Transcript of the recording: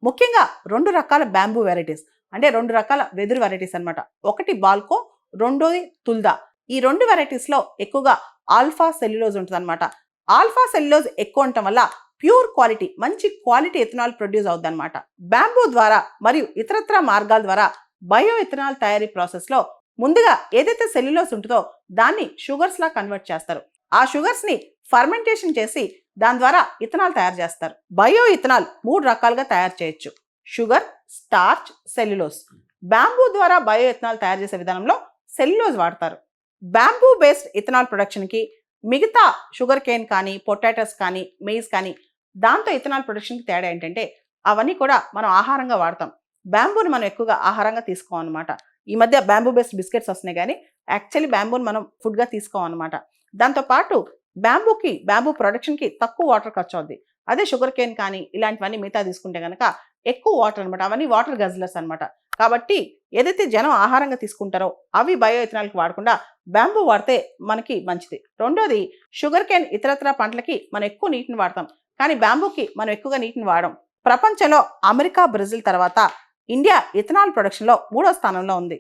ముఖ్యంగా 2 రకాల bamboo varieties, అంటే 2 రకాల వెదురు వెరైటీస్ అన్నమాట. ఒకటి బాల్కో, రెండోది తుల్దా. ఈ 2 వెరైటీస్‌లో ఎక్కువగా ఆల్ఫా సెల్యులోజ్ ఉంటదన్నమాట. ఆల్ఫా సెల్యులోజ్ ఎక్కువ ఉండటం వల్ల ప్యూర్ క్వాలిటీ, మంచి క్వాలిటీ ఇథనాల్ ప్రొడ్యూస్ అవుద్దన్నమాట. బ్యాంబూ ద్వారా మరియు ఇతరత్రా మార్గాల ద్వారా బయో ఇథనాల్ తయారీ ప్రాసెస్‌లో ముందుగా ఏదైతే సెల్యులోజ్ ఉంటుందో దాన్ని షుగర్స్‌లా కన్వర్ట్ చేస్తారు. ఆ షుగర్స్‌ని ఫర్మెంటేషన్ చేసి దాని ద్వారా ఇథనాల్ తయారు చేస్తారు. బయో ఇథనాల్ 3 రకాలుగా తయారు చేయొచ్చు: షుగర్, స్టార్చ్, సెల్యులోజ్. బ్యాంబూ ద్వారా బయో ఇథనాల్ తయారు చేసే విధానంలో సెల్యులోజ్ వాడతారు. బ్యాంబూ బేస్డ్ ఇథనాల్ ప్రొడక్షన్కి మిగతా షుగర్ కేన్ కానీ, పొటాటోస్ కానీ, మెయిజ్ కానీ దాంతో ఇథనాల్ ప్రొడక్షన్కి తేడా ఏంటంటే అవన్నీ కూడా మనం ఆహారంగా వాడతాం. బ్యాంబూని మనం ఎక్కువగా ఆహారంగా తీసుకోం అనమాట. ఈ మధ్య బ్యాంబూ బేస్డ్ బిస్కెట్స్ వస్తున్నాయి కానీ యాక్చువల్లీ బ్యాంబూని మనం ఫుడ్గా తీసుకోం అనమాట. దాంతోపాటు బ్యాంబూ ప్రొడక్షన్కి తక్కువ వాటర్ ఖర్చు అవుద్ది. అదే షుగర్ కేన్ కానీ ఇలాంటివన్నీ మిగతా తీసుకుంటే కనుక ఎక్కువ వాటర్ అనమాట. అవన్నీ వాటర్ గజ్లర్స్ అనమాట. కాబట్టి ఏదైతే జనం ఆహారంగా తీసుకుంటారో అవి బయో ఇథనాల్కి వాడకుండా బ్యాంబూ వాడితే మనకి మంచిది. రెండోది, షుగర్ కేన్ ఇతరత్ర పంటలకి మనం ఎక్కువ నీటిని వాడతాం, కానీ బ్యాంబూకి మనం ఎక్కువగా నీటిని వాడం. ప్రపంచంలో అమెరికా, బ్రెజిల్ తర్వాత ఇండియా ఇథనాల్ ప్రొడక్షన్లో 3వ స్థానంలో ఉంది.